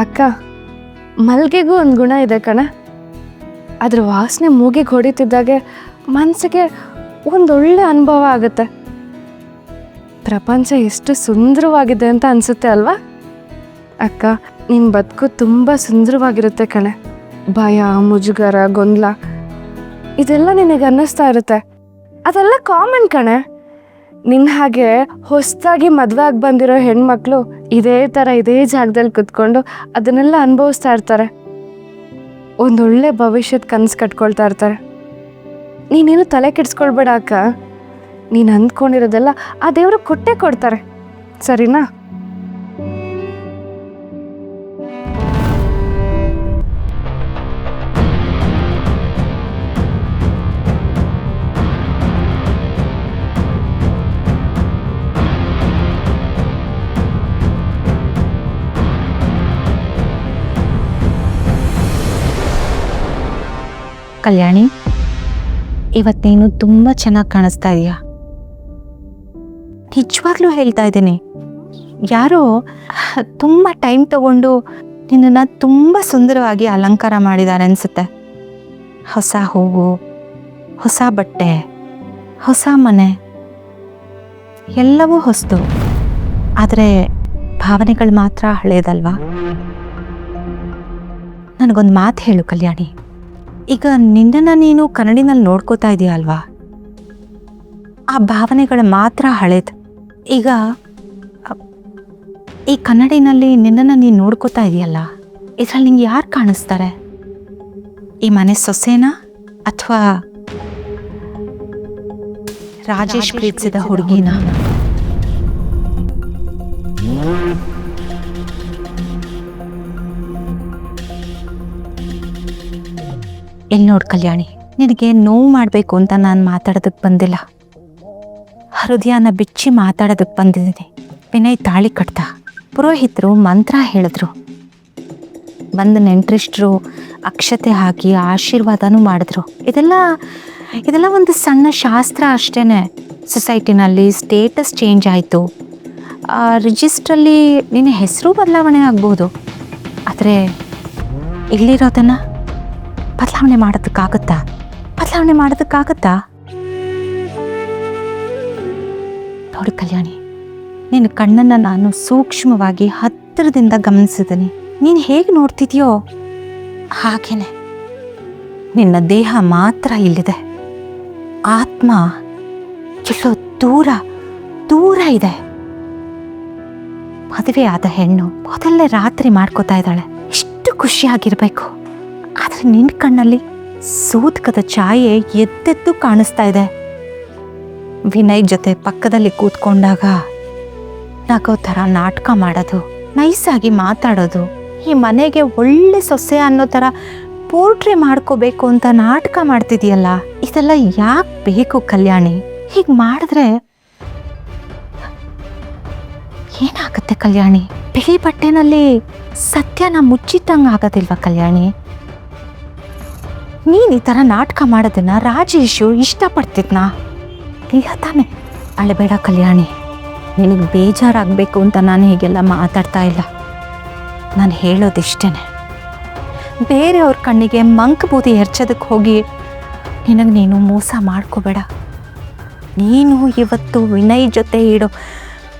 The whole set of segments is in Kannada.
ಅಕ್ಕ, ಮಲ್ಗೆಗೂ ಒಂದು ಗುಣ ಇದೆ ಕಣ. ಅದ್ರ ವಾಸನೆ ಮೂಗಿಗೆ ಹೊಡಿತಿದ್ದಾಗೆ ಮನಸ್ಸಿಗೆ ಒಂದೊಳ್ಳೆ ಅನುಭವ ಆಗುತ್ತೆ. ಪ್ರಪಂಚ ಎಷ್ಟು ಸುಂದರವಾಗಿದೆ ಅಂತ ಅನಿಸುತ್ತೆ ಅಲ್ವಾ ಅಕ್ಕ? ನಿನ್ನ ಬದುಕು ತುಂಬ ಸುಂದರವಾಗಿರುತ್ತೆ ಕಣೆ. ಭಯ, ಮುಜುಗರ, ಗೊಂದಲ ಇದೆಲ್ಲ ನಿನಗೆ ಅನ್ನಿಸ್ತಾ ಇರುತ್ತೆ. ಅದೆಲ್ಲ ಕಾಮನ್ ಕಣೆ. ನಿನ್ನ ಹಾಗೆ ಹೊಸದಾಗಿ ಮದುವೆ ಆಗಿ ಬಂದಿರೋ ಹೆಣ್ಮಕ್ಳು ಇದೇ ಜಾಗದಲ್ಲಿ ಕುತ್ಕೊಂಡು ಅದನ್ನೆಲ್ಲ ಅನುಭವಿಸ್ತಾ ಇರ್ತಾರೆ. ಒಂದೊಳ್ಳೆ ಭವಿಷ್ಯದ ಕನಸು ಕಟ್ಕೊಳ್ತಾ ಇರ್ತಾರೆ. ನೀನೇನು ತಲೆ ಕೆಡಿಸ್ಕೊಳ್ಬೇಡ ಅಕ್ಕ. ನೀನು ಅಂದ್ಕೊಂಡಿರೋದೆಲ್ಲ ಆ ದೇವರು ಕೊಟ್ಟೇ ಕೊಡ್ತಾರೆ, ಸರಿನಾ? ಕಲ್ಯಾಣಿ, ಇವತ್ತು ನೀನು ತುಂಬ ಚೆನ್ನಾಗಿ ಕಾಣಿಸ್ತಾ ಇದೀಯ. ನಿಜವಾಗ್ಲೂ ಹೇಳ್ತಾ ಇದ್ದೀನಿ, ಯಾರೋ ತುಂಬ ಟೈಮ್ ತಗೊಂಡು ನಿನ್ನನ್ನು ತುಂಬ ಸುಂದರವಾಗಿ ಅಲಂಕಾರ ಮಾಡಿದ್ದಾರೆ ಅನಿಸುತ್ತೆ. ಹೊಸ ಹೂವು, ಹೊಸ ಬಟ್ಟೆ, ಹೊಸ ಮನೆ, ಎಲ್ಲವೂ ಹೊಸದು. ಆದರೆ ಭಾವನೆಗಳು ಮಾತ್ರ ಹಳೇದಲ್ವಾ? ನನಗೊಂದು ಮಾತು ಹೇಳು ಕಲ್ಯಾಣಿ. ಈಗ ನಿನ್ನನ್ನು ನೀನು ಕನ್ನಡಿನಲ್ಲಿ ನೋಡ್ಕೋತಾ ಇದೀಯ ಅಲ್ವಾ? ಆ ಭಾವನೆಗಳು ಮಾತ್ರ ಹಳೇದು. ಈಗ ಈ ಕನ್ನಡಿನಲ್ಲಿ ನಿನ್ನನ್ನು ನೀನು ನೋಡ್ಕೋತಾ ಇದೆಯಲ್ಲ, ಇದರಲ್ಲಿ ನಿಂಗೆ ಯಾರು ಕಾಣಿಸ್ತಾರೆ? ಈ ಮನೆ ಸೊಸೆನಾ ಅಥವಾ ರಾಜೇಶ್ ಪ್ರೀತಿಸಿದ ಹುಡುಗಿನ? ಇಲ್ಲಿ ನೋಡು ಕಲ್ಯಾಣಿ, ನಿನಗೆ ನೋವು ಮಾಡಬೇಕು ಅಂತ ನಾನು ಮಾತಾಡೋದಕ್ಕೆ ಬಂದಿಲ್ಲ. ಹೃದಯನ ಬಿಚ್ಚಿ ಮಾತಾಡೋದಕ್ಕೆ ಬಂದಿದ್ದೀನಿ. ವಿನಯ್ ತಾಳಿ ಕಟ್ದ, ಪುರೋಹಿತರು ಮಂತ್ರ ಹೇಳಿದ್ರು, ಬಂದು ನೆಂಟ್ರಿಷ್ಟ್ರು ಅಕ್ಷತೆ ಹಾಕಿ ಆಶೀರ್ವಾದನೂ ಮಾಡಿದ್ರು. ಇದೆಲ್ಲ ಒಂದು ಸಣ್ಣ ಶಾಸ್ತ್ರ ಅಷ್ಟೇ. ಸೊಸೈಟಿನಲ್ಲಿ ಸ್ಟೇಟಸ್ ಚೇಂಜ್ ಆಯಿತು, ರಿಜಿಸ್ಟ್ರಲ್ಲಿ ನಿನ್ನ ಹೆಸರು ಬದಲಾವಣೆ ಆಗ್ಬೋದು. ಆದರೆ ಇಲ್ಲಿರೋದನ್ನು ಬದಲಾವಣೆ ಮಾಡೋದಕ್ಕಾಗತ್ತಾ? ನೋಡಿ ಕಲ್ಯಾಣಿ, ನಿನ್ನ ಕಣ್ಣನ್ನು ನಾನು ಸೂಕ್ಷ್ಮವಾಗಿ ಹತ್ತಿರದಿಂದ ಗಮನಿಸಿದ್ದೀನಿ. ನೀನು ಹೇಗೆ ನೋಡ್ತಿದ್ಯೋ ಹಾಗೇನೆ ನಿನ್ನ ದೇಹ ಮಾತ್ರ ಇಲ್ಲಿದೆ. ಆತ್ಮ ಎಲ್ಲೋ ದೂರ ಇದೆ. ಮದುವೆ ಆದ ಹೆಣ್ಣು ಮೊದಲನೇ ರಾತ್ರಿ ಮಾಡ್ಕೋತಾ ಇದ್ದಾಳೆ, ಎಷ್ಟು ಖುಷಿಯಾಗಿರ್ಬೇಕು. ಆದರೆ ನಿನ್ನ ಕಣ್ಣಲ್ಲಿ ಸೂತಕದ ಛಾಯೆ ಎದ್ದೆದ್ದು ಕಾಣಿಸ್ತಾ ಇದೆ. ವಿನಯ್ ಜೊತೆ ಪಕ್ಕದಲ್ಲಿ ಕೂತ್ಕೊಂಡಾಗ ನಗೋ ಥರ ನಾಟಕ ಮಾಡೋದು, ನೈಸಾಗಿ ಮಾತಾಡೋದು, ಈ ಮನೆಗೆ ಒಳ್ಳೆ ಸೊಸೆ ಅನ್ನೋ ಥರ ಪೋರ್ಟ್ರೇ ಮಾಡ್ಕೋಬೇಕು ಅಂತ ನಾಟಕ ಮಾಡ್ತಿದೆಯಲ್ಲ, ಇದೆಲ್ಲ ಯಾಕೆ ಬೇಕು ಕಲ್ಯಾಣಿ? ಹೀಗೆ ಮಾಡಿದ್ರೆ ಏನಾಗುತ್ತೆ ಕಲ್ಯಾಣಿ? ಬಿಳಿ ಬಟ್ಟೆನಲ್ಲಿ ಸತ್ಯನ ಮುಚ್ಚಿಟ್ಟಂಗೆ ಆಗೋದಿಲ್ವಾ ಕಲ್ಯಾಣಿ? ನೀನು ಈ ಥರ ನಾಟಕ ಮಾಡೋದನ್ನ ರಾಜೇಶು ಇಷ್ಟಪಡ್ತಿದ್ನಾ? ಇಲ್ಲ ತಾನೆ? ಅಳಬೇಡ ಕಲ್ಯಾಣಿ, ನಿನಗೆ ಬೇಜಾರಾಗಬೇಕು ಅಂತ ನಾನು ಹೀಗೆಲ್ಲ ಮಾತಾಡ್ತಾ ಇಲ್ಲ. ನಾನು ಹೇಳೋದಿಷ್ಟೇ, ಬೇರೆಯವ್ರ ಕಣ್ಣಿಗೆ ಮಂಕಬೂದಿ ಎರಚೋದಕ್ಕೆ ಹೋಗಿ ನಿನಗೆ ನೀನು ಮೋಸ ಮಾಡ್ಕೋಬೇಡ. ನೀನು ಇವತ್ತು ವಿನಯ್ ಜೊತೆ ಇಡೋ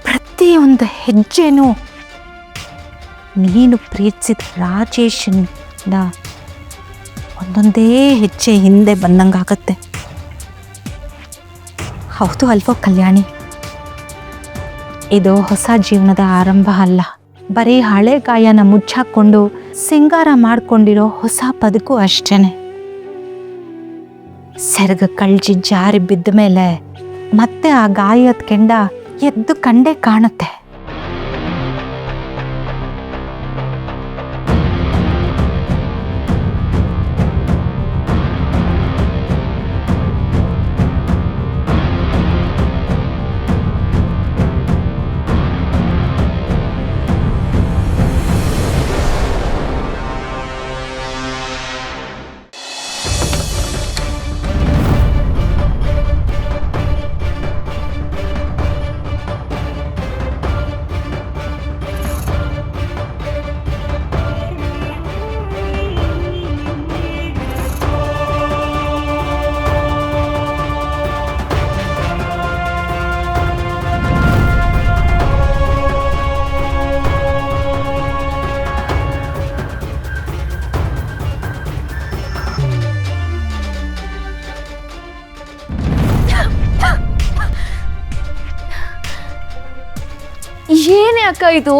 ಪ್ರತಿಯೊಂದು ಹೆಜ್ಜೆನೂ ನೀನು ಪ್ರೀತಿಸಿದ ರಾಜೇಶನ ಒಂದೊಂದೇ ಹೆಜ್ಜೆ ಹಿಂದೆ ಬಂದಂಗಾಗತ್ತೆ. ಹೌದು ಅಲ್ವೋ ಕಲ್ಯಾಣಿ? ಇದು ಹೊಸ ಜೀವನದ ಆರಂಭ ಅಲ್ಲ, ಬರೀ ಹಳೆ ಗಾಯನ ಮುಚ್ಚಾಕೊಂಡು ಸಿಂಗಾರ ಮಾಡ್ಕೊಂಡಿರೋ ಹೊಸ ಬದುಕು ಅಷ್ಟೇನೆ. ಸೆರಗ ಕಳ್ಜಿ ಜಾರಿ ಬಿದ್ದ ಮೇಲೆ ಮತ್ತೆ ಆ ಗಾಯದ ಕೆಂಡ ಎದ್ದು ಕಂಡೇ ಕಾಣುತ್ತೆ. ಏನೇ ಅಕ್ಕ ಇದು?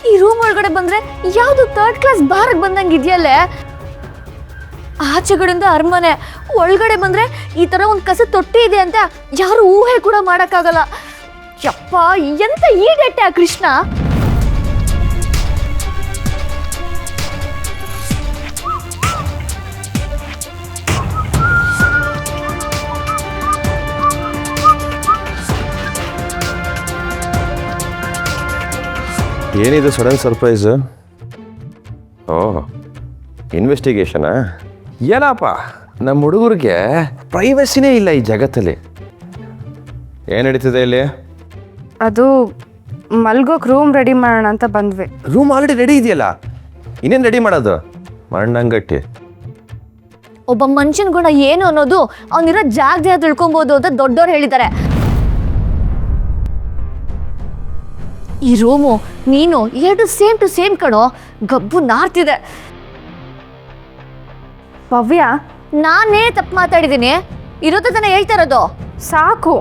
ಈ ರೂಮ್ ಒಳಗಡೆ ಬಂದ್ರೆ ಯಾವ್ದು 3rd ಕ್ಲಾಸ್ ಬಾರಕ್ ಬಂದಂಗೆ ಇದೆಯಲ್ಲೇ. ಆಚೆಗಡೆಯಿಂದ ಅರಮನೆ, ಒಳಗಡೆ ಬಂದ್ರೆ ಈ ತರ ಒಂದು ಕಸ ತೊಟ್ಟಿ ಇದೆ ಅಂತ ಯಾರು ಊಹೆ ಕೂಡ ಮಾಡಕ್ಕಾಗಲ್ಲ. ಯಪ್ಪ, ಎಂತ ಈಡೆಟ್ಟೆ ಆ ಕೃಷ್ಣ. ಏನಿದು ಸಡನ್ ಸರ್ಪ್ರೈಸ್? ಓಹ್, ಇನ್ವೆಸ್ಟಿಗೇಷನಾ? ಏನಪ್ಪ, ನಮ್ಮ ಹುಡುಗರಿಗೆ ಪ್ರೈವಸಿನೇ ಇಲ್ಲ ಈ ಜಗತ್ತಲ್ಲಿ. ಏನು ನಡೀತಿದೆ ಇಲ್ಲಿ? ಅದು ಮಲ್ಗೋಕ್ ರೂಮ್ ರೆಡಿ ಮಾಡೋಣ ಅಂತ ಬಂದ್ವಿ. ರೂಮ್ ಆಲ್ರೆಡಿ ರೆಡಿ ಇದೆಯಲ್ಲ, ಇನ್ನೇನು ರೆಡಿ ಮಾಡೋದು? ಮಣ್ಣಂಗಟ್ಟಿ. ಒಬ್ಬ ಮನುಷ್ಯನ ಗುಣ ಏನು ಅನ್ನೋದು ಅವನಿರೋ ಜಾಗದಿಂದ ತಿಳ್ಕೊಬೋದು ಅಂತ ದೊಡ್ಡವ್ರು ಹೇಳಿದ್ದಾರೆ. ಈ ರೂಮು ನೀನು ಎರಡು ಸೇಮ್ ಟು ಸೇಮ್ ಕಣೋ. ಗಬ್ಬು ನಾರ್ತಿದೆ. ಭವ್ಯ, ನಾನೇ ತಪ್ಪು ಮಾತಾಡಿದ್ದೀನಿ. ಇರೋದು ತಾನೇ ಹೇಳ್ತಾ ಇರೋದು. ಸಾಕು.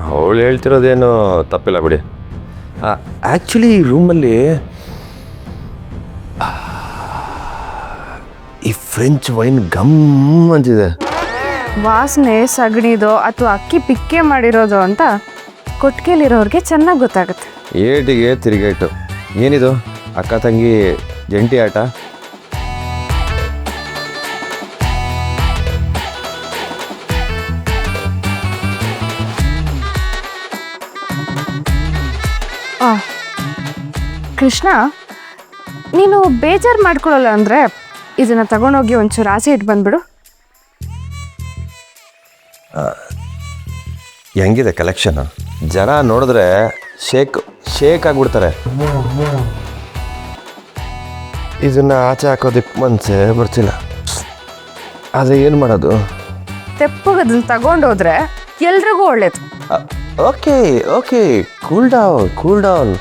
ಅವಳು ಹೇಳ್ತಿರೋದೇನು ತಪ್ಪಿಲ್ಲ ಬಿಡಿ. ಆ್ಯಕ್ಚುಲಿ ಈ ರೂಮಲ್ಲಿ ಈ ಫ್ರೆಂಚ್ ವೈನ್ ಗಮ್ ಅಂತಿದೆ. ವಾಸನೆ ಸಗಣಿದೋ ಅಥವಾ ಅಕ್ಕಿ ಪಿಕ್ಕೆ ಮಾಡಿರೋದು ಅಂತ ಕೊಟ್ಟಿಗೆಲಿರೋರಿಗೆ ಚೆನ್ನಾಗಿ ಗೊತ್ತಾಗುತ್ತೆ. ಏಟಿಗೆ ತಿರುಗೇಟು. ಏನಿದು ಅಕ್ಕ ತಂಗಿ ಜಂಟಿ ಆಟ? ಕೃಷ್ಣ, ನೀನು ಬೇಜಾರು ಮಾಡ್ಕೊಳ್ಳಲ್ಲ ಅಂದರೆ ಇದನ್ನು ತಗೊಂಡೋಗಿ ಒಂಚೂರು ಆಚೆ ಇಟ್ಟು ಬಂದ್ಬಿಡು. ಹೆಂಗಿದೆ ಕಲೆಕ್ಷನ್? ಜನ ನೋಡಿದ್ರೆ ಶೇಕ್ ಆಗಿಬಿಡ್ತಾರೆ. ಇದನ್ನು ಆಚೆ ಹಾಕೋದಕ್ಕೆ ಮನಸ್ಸೇ ಬರ್ತಿಲ್ಲ. ಆದರೆ ಏನು ಮಾಡೋದು? ತೆಪ್ಪಗೆ ಅದನ್ನು ತಗೊಂಡೋದ್ರೆ ಎಲ್ರಿಗೂ ಒಳ್ಳೇದು. Okay, cool down.